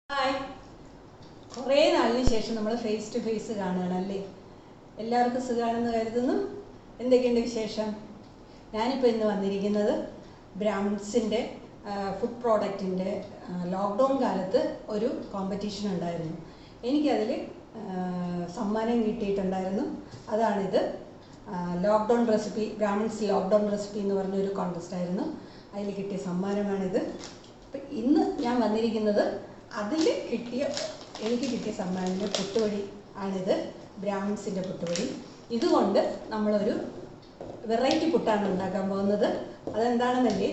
Hi, കുറേ നാളിന് ശേഷം നമ്മൾ ഫേസ് ടു ഫേസ് കാണുകയാണല്ലേ. എല്ലാവർക്കും സുഖമാണെന്ന് കരുതുന്നു. എന്തൊക്കെയുണ്ട് വിശേഷം? ഞാനിപ്പോൾ ഇന്ന് വന്നിരിക്കുന്നത് ബ്രാഹ്മിൺസിൻ്റെ ഫുഡ് പ്രോഡക്റ്റിൻ്റെ ലോക്ക്ഡൗൺ കാലത്ത് ഒരു കോമ്പറ്റീഷൻ ഉണ്ടായിരുന്നു. എനിക്കതിൽ സമ്മാനം കിട്ടിയിട്ടുണ്ടായിരുന്നു. അതാണിത്. Lockdown recipe, Brahmins lockdown recipe എന്ന് പറഞ്ഞൊരു കോൺടെസ്റ്റ് ആയിരുന്നു. അതിൽ കിട്ടിയ സമ്മാനമാണിത്. അപ്പം ഇന്ന് ഞാൻ വന്നിരിക്കുന്നത് എനിക്ക് കിട്ടിയ സമ്മാനത്തിൻ്റെ പുട്ടുപൊടി ആണിത്. ബ്രാഹ്മിൺസിൻ്റെ പുട്ടുപൊടി. ഇതുകൊണ്ട് നമ്മളൊരു വെറൈറ്റി പുട്ടാണ് ഉണ്ടാക്കാൻ പോകുന്നത്. അതെന്താണെന്നല്ലേ,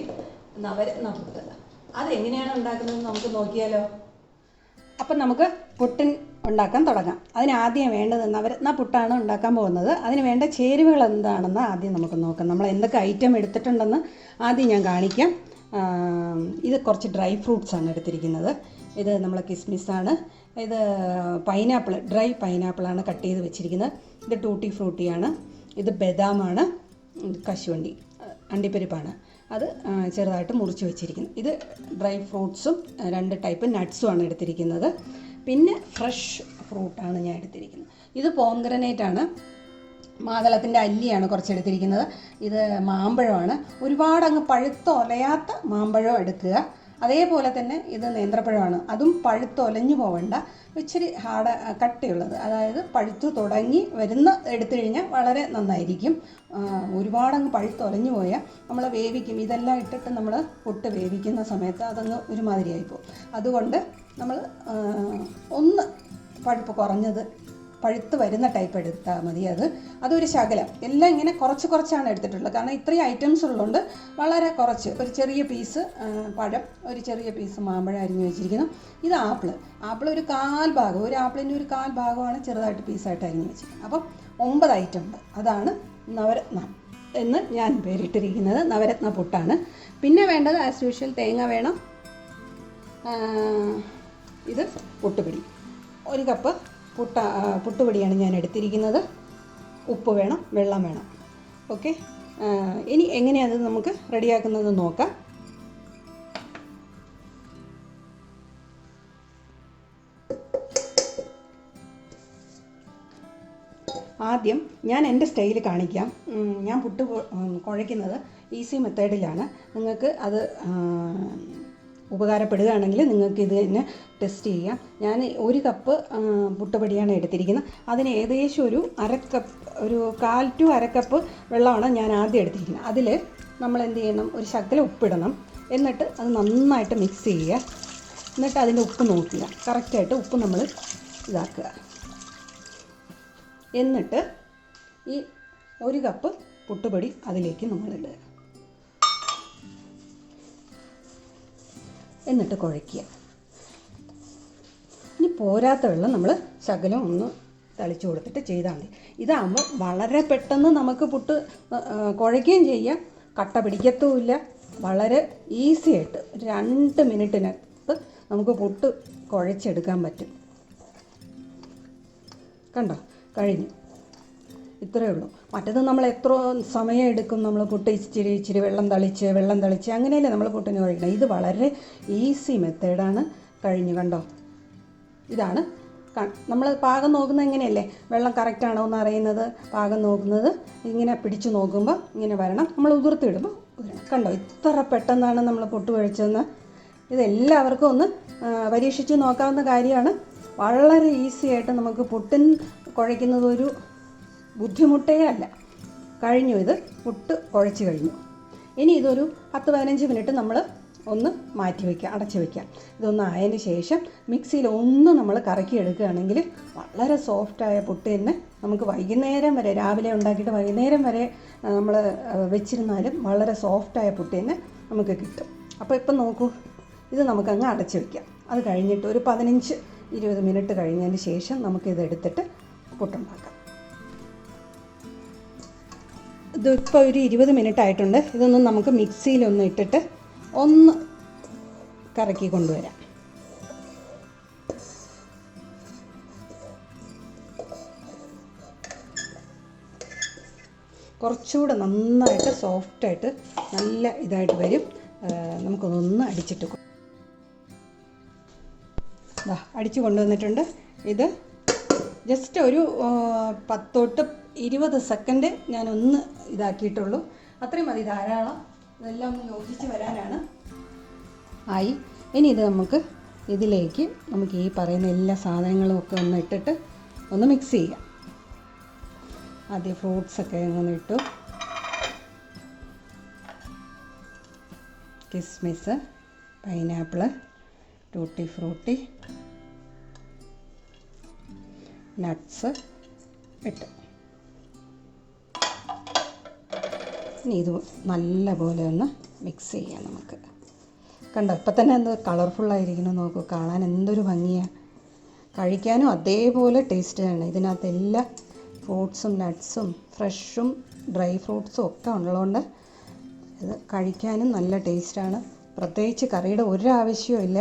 നവരത്ന പുട്ട്. അതെങ്ങനെയാണ് ഉണ്ടാക്കുന്നത് നമുക്ക് നോക്കിയാലോ. അപ്പം നമുക്ക് പുട്ടിൻ ഉണ്ടാക്കാൻ തുടങ്ങാം. അതിനാദ്യം വേണ്ടത് നവരത്ന പുട്ടാണ് ഉണ്ടാക്കാൻ പോകുന്നത്. അതിന് വേണ്ട ചേരുവകൾ എന്താണെന്ന് ആദ്യം നമുക്ക് നോക്കാം. നമ്മൾ എന്തൊക്കെ ഐറ്റം എടുത്തിട്ടുണ്ടെന്ന് ആദ്യം ഞാൻ കാണിക്കാം. ഇത് കുറച്ച് ഡ്രൈ ഫ്രൂട്ട്സാണ് എടുത്തിരിക്കുന്നത്. ഇത് നമ്മളെ കിസ്മിസാണ്. ഇത് പൈനാപ്പിൾ, ഡ്രൈ പൈനാപ്പിളാണ് കട്ട് ചെയ്ത് വെച്ചിരിക്കുന്നത്. ഇത് ടൂട്ടി ഫ്രൂട്ടിയാണ്. ഇത് ബദാമാണ്. കശുവണ്ടി, അണ്ടിപ്പരിപ്പാണ്. അത് ചെറുതായിട്ട് മുറിച്ച് വെച്ചിരിക്കുന്നത്. ഇത് ഡ്രൈ ഫ്രൂട്ട്സും 2 ടൈപ്പ് നട്ട്സുമാണ് എടുത്തിരിക്കുന്നത്. പിന്നെ ഫ്രഷ് ഫ്രൂട്ടാണ് ഞാൻ എടുത്തിരിക്കുന്നത്. ഇത് പോംഗ്രനേറ്റാണ്. മാതളത്തിൻ്റെ അല്ലിയാണ് കുറച്ചെടുത്തിരിക്കുന്നത്. ഇത് മാമ്പഴമാണ്. ഒരുപാട് അങ്ങ് പഴുത്തൊലയാത്ത മാമ്പഴം എടുക്കുക. അതേപോലെ തന്നെ ഇത് നേന്ത്രപ്പഴമാണ്. അതും പഴുത്തൊലഞ്ഞു പോകണ്ട, ഇച്ചിരി കട്ടിയുള്ളത്, അതായത് പഴുത്ത് തുടങ്ങി എടുത്തു കഴിഞ്ഞാൽ വളരെ നന്നായിരിക്കും. ഒരുപാടങ്ങ് പഴുത്തൊലഞ്ഞു പോയാൽ നമ്മൾ വേവിക്കും. ഇതെല്ലാം ഇട്ടിട്ട് നമ്മൾ പുട്ട് വേവിക്കുന്ന സമയത്ത് അതങ്ങ് ഒരുമാതിരിയായിപ്പോവും. അതുകൊണ്ട് നമ്മൾ ഒന്ന് പഴുപ്പ് കുറഞ്ഞത്, പഴുത്ത് വരുന്ന ടൈപ്പ് എടുത്താൽ മതി. അതൊരു ശകലം, എല്ലാം ഇങ്ങനെ കുറച്ചാണ് എടുത്തിട്ടുള്ളത്. കാരണം ഇത്രയും ഐറ്റംസ് ഉള്ളതുകൊണ്ട് വളരെ കുറച്ച്. ഒരു ചെറിയ പീസ് പഴം, ഒരു ചെറിയ പീസ് മാമ്പഴം അരിഞ്ഞ് വെച്ചിരിക്കുന്നു. ഇത് ആപ്പിൾ ഒരു ഭാഗം, ഒരു ആപ്പിളിൻ്റെ ഒരു ഭാഗമാണ് ചെറുതായിട്ട് പീസായിട്ട് അരിഞ്ഞ് വെച്ചിരിക്കുന്നത്. അപ്പം 9 ഐറ്റം ഉണ്ട്. അതാണ് നവരത്ന എന്ന് ഞാൻ പേരിട്ടിരിക്കുന്നത്. നവരത്ന പുട്ടാണ്. പിന്നെ വേണ്ടത് ആസ് യൂഷ്വൽ തേങ്ങ വേണം. ഇത് പുട്ടുപൊടി, 1 കപ്പ് പുട്ടുപൊടിയാണ് ഞാൻ എടുത്തിരിക്കുന്നത്. ഉപ്പ് വേണം, വെള്ളം വേണം. ഓക്കെ, ഇനി എങ്ങനെയാണത് നമുക്ക് റെഡിയാക്കുന്നത് നോക്കാം. ആദ്യം ഞാൻ എൻ്റെ സ്റ്റൈൽ കാണിക്കാം. ഞാൻ പുട്ട് കുഴയ്ക്കുന്നത് ഈസി മെത്തേഡിലാണ്. നിങ്ങൾക്ക് അത് ഉപകാരപ്പെടുകയാണെങ്കിൽ നിങ്ങൾക്ക് ഇത് തന്നെ ടെസ്റ്റ് ചെയ്യാം. ഞാൻ 1 കപ്പ് പുട്ടുപൊടിയാണ് എടുത്തിരിക്കുന്നത്. അതിന് ഏകദേശം ഒരു 1/4 to 1/2 കപ്പ് വെള്ളമാണ് ഞാൻ ആദ്യം എടുത്തിരിക്കുന്നത്. അതിൽ നമ്മൾ എന്ത് ചെയ്യണം, ഒരു ശകലം ഉപ്പിടണം. എന്നിട്ട് അത് നന്നായിട്ട് മിക്സ് ചെയ്യുക. എന്നിട്ട് അതിൻ്റെ ഉപ്പ് നോക്കുക, കറക്റ്റായിട്ട് ഉപ്പ് നമ്മൾ ഇതാക്കുക. എന്നിട്ട് ഈ 1 കപ്പ് പുട്ടുപൊടി അതിലേക്ക് നമ്മളിടുക. എന്നിട്ട് കുഴയ്ക്കുക. ഇനി പോരാത്ത വെള്ളം നമ്മൾ ശകലം ഒന്ന് തളിച്ചു കൊടുത്തിട്ട് ചെയ്താൽ മതി. ഇതാകുമ്പോൾ വളരെ പെട്ടെന്ന് നമുക്ക് പുട്ട് കുഴയ്ക്കുകയും ചെയ്യാം, കട്ട പിടിക്കത്തുമില്ല. വളരെ ഈസി ആയിട്ട് 2 മിനിറ്റിനകത്ത് നമുക്ക് പുട്ട് കുഴച്ചെടുക്കാൻ പറ്റും. കണ്ടോ, കഴിഞ്ഞു. ഇത്രയേ ഉള്ളൂ. മറ്റേത് നമ്മൾ എത്ര സമയം എടുക്കും, നമ്മൾ പുട്ട് ഇച്ചിരി വെള്ളം തളിച്ച് അങ്ങനെയല്ലേ നമ്മൾ പുട്ടിന് കുഴക്കണം. ഇത് വളരെ ഈസി മെത്തേഡാണ്. കഴിഞ്ഞു. കണ്ടോ, ഇതാണ് നമ്മൾ പാകം നോക്കുന്നത്. എങ്ങനെയല്ലേ വെള്ളം കറക്റ്റാണോ എന്ന് അറിയുന്നത്, പാകം നോക്കുന്നത് ഇങ്ങനെ പിടിച്ചു നോക്കുമ്പോൾ ഇങ്ങനെ വരണം. നമ്മൾ ഉതിർത്തിടുമ്പോൾ വരണം. കണ്ടോ, ഇത്ര പെട്ടെന്നാണ് നമ്മൾ പുട്ട് കുഴച്ചതെന്ന്. ഇതെല്ലാവർക്കും ഒന്ന് പരീക്ഷിച്ച് നോക്കാവുന്ന കാര്യമാണ്. വളരെ ഈസി ആയിട്ട് നമുക്ക് പുട്ടിൻ കുഴയ്ക്കുന്നത് ഒരു ബുദ്ധിമുട്ടേ അല്ല. കഴിഞ്ഞു. ഇത് പുട്ട് കുഴച്ച് കഴിഞ്ഞു. ഇനി ഇതൊരു 10-15 മിനിറ്റ് നമ്മൾ ഒന്ന് മാറ്റി വയ്ക്കാം, അടച്ച് വയ്ക്കാം. ഇതൊന്ന് ആയതിന് ശേഷം മിക്സിയിൽ ഒന്ന് നമ്മൾ കറക്കി എടുക്കുകയാണെങ്കിൽ വളരെ സോഫ്റ്റായ പുട്ട് തന്നെ നമുക്ക് വൈകുന്നേരം വരെ, രാവിലെ ഉണ്ടാക്കിയിട്ട് വൈകുന്നേരം വരെ നമ്മൾ വെച്ചിരുന്നാലും വളരെ സോഫ്റ്റായ പുട്ട് തന്നെ നമുക്ക് കിട്ടും. അപ്പോൾ ഇപ്പം നോക്കൂ, ഇത് നമുക്കങ്ങ് അടച്ച് വയ്ക്കാം. അത് കഴിഞ്ഞിട്ട് ഒരു 15-20 മിനിറ്റ് കഴിഞ്ഞതിന് ശേഷം നമുക്കിതെടുത്തിട്ട് പുട്ടുണ്ടാക്കാം. ഇതിപ്പോൾ ഒരു 20 മിനിറ്റ് ആയിട്ടുണ്ട്. ഇതൊന്നും നമുക്ക് മിക്സിയിലൊന്ന് ഇട്ടിട്ട് ഒന്ന് കറക്കി കൊണ്ടുവരാം. കുറച്ചുകൂടെ നന്നായിട്ട് സോഫ്റ്റായിട്ട് നല്ല ഇതായിട്ട് വരും. നമുക്കൊന്ന് അടിച്ചിട്ട് അടിച്ചു കൊണ്ടുവന്നിട്ടുണ്ട്. ഇത് ജസ്റ്റ് ഒരു 10 തൊട്ട് 20 സെക്കൻഡ് ഞാനൊന്ന് ഇതാക്കിയിട്ടുള്ളൂ. അത്രയും മതി, ധാരാളം. ഇതെല്ലാം ഒന്ന് യോജിച്ച് വരാനാണ്. ആയി. ഇനി ഇത് ഇതിലേക്ക് നമുക്ക് ഈ പറയുന്ന എല്ലാ സാധനങ്ങളും ഒക്കെ ഒന്ന് ഇട്ടിട്ട് ഒന്ന് മിക്സ് ചെയ്യാം. ആദ്യം ഫ്രൂട്ട്സൊക്കെ ഒന്ന് ഇട്ടു. കിസ്മിസ്, പൈനാപ്പിൾ, ടൂട്ടി ഫ്രൂട്ടി, നട്ട്സ് ഇട്ട് ഇനി ഇത് നല്ലപോലെ ഒന്ന് മിക്സ് ചെയ്യാം നമുക്ക്. കണ്ടോ, ഇപ്പം തന്നെ എന്ത് കളർഫുള്ളായിരിക്കണം നോക്കൂ. കാണാൻ എന്തൊരു ഭംഗിയാണ്. കഴിക്കാനും അതേപോലെ ടേസ്റ്റാണ്. ഇതിനകത്ത് എല്ലാ ഫ്രൂട്ട്സും നട്ട്സും ഫ്രഷും ഡ്രൈ ഫ്രൂട്ട്സും ഒക്കെ ഉള്ളതുകൊണ്ട് ഇത് കഴിക്കാനും നല്ല ടേസ്റ്റാണ്. പ്രത്യേകിച്ച് കറിയുടെ ഒരാവശ്യവും ഇല്ല.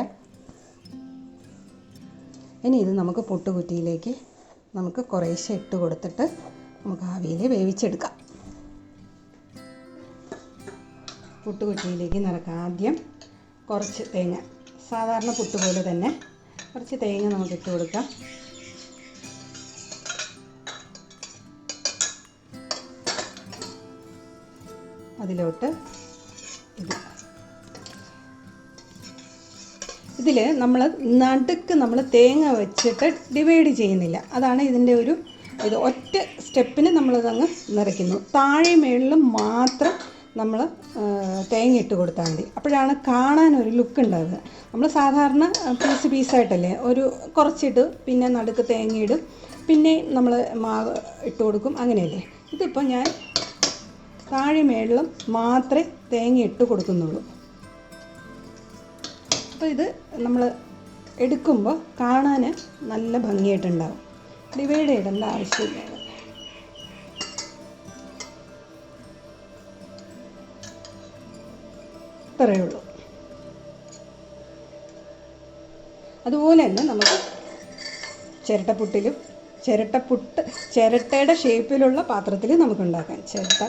ഇനി ഇത് നമുക്ക് പുട്ടുകുറ്റിയിലേക്ക് നമുക്ക് കുറേശ്ശെ ഇട്ട് കൊടുത്തിട്ട് നമുക്ക് ആവിയിൽ വേവിച്ചെടുക്കാം. പുട്ടുകുറ്റിയിലേക്ക് നിറക്കാം. ആദ്യം കുറച്ച് തേങ്ങ, സാധാരണ പുട്ട് പോലെ തന്നെ കുറച്ച് തേങ്ങ നമുക്ക് ഇട്ട് കൊടുക്കാം. അതിലോട്ട് ഇതിൽ നമ്മൾ നടുക്ക് നമ്മൾ തേങ്ങ വെച്ചിട്ട് ഡിവൈഡ് ചെയ്യുന്നില്ല. അതാണ് ഇതിൻ്റെ ഇത് ഒറ്റ സ്റ്റെപ്പിന് നമ്മളിതങ്ങ് നിറയ്ക്കുന്നു. താഴെ മേളിലും മാത്രം നമ്മൾ തേങ്ങ ഇട്ട് കൊടുത്താൽ മതി. അപ്പോഴാണ് കാണാനൊരു ലുക്ക് ഉണ്ടാവുക. നമ്മൾ സാധാരണ പീസായിട്ടല്ലേ കുറച്ചിട്ട് പിന്നെ നടുക്ക് തേങ്ങ ഇടും, പിന്നെ നമ്മൾ മാവ് ഇട്ട് കൊടുക്കും, അങ്ങനെയല്ലേ. ഇതിപ്പോൾ ഞാൻ താഴെ മേളിലും മാത്രമേ തേങ്ങ ഇട്ട് കൊടുക്കുന്നുള്ളൂ. അപ്പോൾ ഇത് നമ്മൾ എടുക്കുമ്പോൾ കാണാൻ നല്ല ഭംഗിയായിട്ടുണ്ടാവും. ഡിവൈഡ് ചെയ്യേണ്ട ആവശ്യമില്ല. ഇത്രയേ ഉള്ളൂ. അതുപോലെ തന്നെ നമുക്ക് ചിരട്ടയുടെ ഷേപ്പിലുള്ള പാത്രത്തിൽ നമുക്കുണ്ടാക്കാം. ചിരട്ട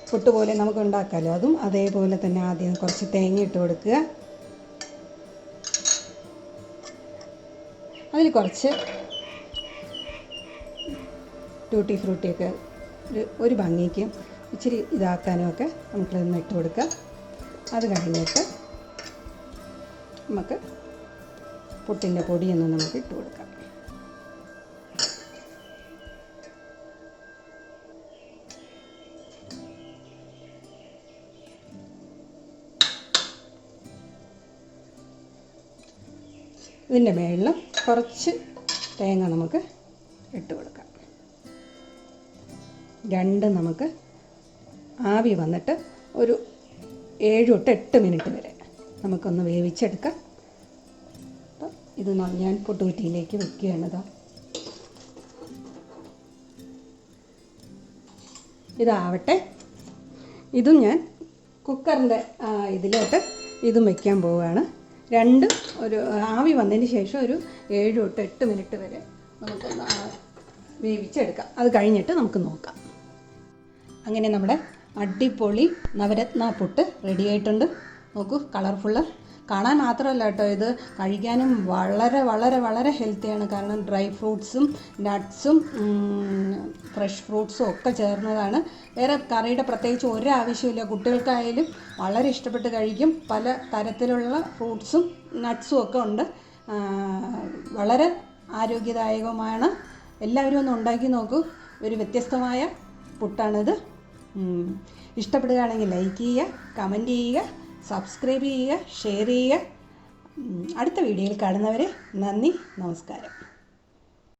പുട്ട് പോലെ നമുക്ക് ഉണ്ടാക്കാമല്ലോ. അതും അതേപോലെ തന്നെ ആദ്യം കുറച്ച് തേങ്ങ ഇട്ട് കൊടുക്കുക. അതിൽ കുറച്ച് ടൂട്ടി ഫ്രൂട്ടിയൊക്കെ ഒരു ഭംഗിക്കും ഇച്ചിരി ഇതാക്കാനും ഒക്കെ നമുക്കിതൊന്ന് ഇട്ട് കൊടുക്കുക. അത് കഴിഞ്ഞിട്ട് നമുക്ക് പുട്ടിൻ്റെ പൊടിയൊന്നും നമുക്ക് ഇട്ട് കൊടുക്കാം. ഇതിൻ്റെ മേളിൽ കുറച്ച് തേങ്ങ നമുക്ക് ഇട്ട് കൊടുക്കാം. നമുക്ക് ആവി വന്നിട്ട് ഒരു 7 തൊട്ട് 8 മിനിറ്റ് വരെ നമുക്കൊന്ന് വേവിച്ചെടുക്കാം. അപ്പോൾ ഇത് ഞാൻ പുട്ടുകുറ്റിയിലേക്ക് വെക്കുകയാണിതാ. ഇതാവട്ടെ. ഇതും ഞാൻ കുക്കറിൻ്റെ ഇതിലോട്ട് ഇതും വയ്ക്കാൻ പോവുകയാണ്. ഒരു ആവി വന്നതിന് ശേഷം ഒരു 7 തൊട്ട് 8 മിനിറ്റ് വരെ നമുക്കൊന്ന് വേവിച്ചെടുക്കാം. അത് കഴിഞ്ഞിട്ട് നമുക്ക് നോക്കാം. അങ്ങനെ നമ്മുടെ അടിപൊളി നവരത്ന പുട്ട് റെഡി ആയിട്ടുണ്ട്. നോക്കൂ, കളർഫുള്ള്. കാണാൻ മാത്രമല്ല കേട്ടോ, ഇത് കഴിക്കാനും വളരെ വളരെ വളരെ ഹെൽത്തിയാണ്. കാരണം ഡ്രൈ ഫ്രൂട്ട്സും നട്ട്സും ഫ്രഷ് ഫ്രൂട്ട്സും ഒക്കെ ചേർന്നതാണ്. വേറെ കറിയുടെ പ്രത്യേകിച്ച് ഒരാവശ്യമില്ല. കുട്ടികൾക്കായാലും വളരെ ഇഷ്ടപ്പെട്ട് കഴിക്കും. പല തരത്തിലുള്ള ഫ്രൂട്ട്സും നട്ട്സും ഒക്കെ ഉണ്ട്. വളരെ ആരോഗ്യദായകമാണ്. എല്ലാവരും ഒന്ന് ഉണ്ടാക്കി നോക്കൂ. ഒരു വ്യത്യസ്തമായ പുട്ടാണിത്. ഇഷ്ടപ്പെടുകയാണെങ്കിൽ ലൈക്ക് ചെയ്യുക, കമൻറ്റ് ചെയ്യുക, സബ്സ്ക്രൈബ് ചെയ്യുക, ഷെയർ ചെയ്യുക. അടുത്ത വീഡിയോയിൽ കാണുന്നവരെ നന്ദി, നമസ്കാരം.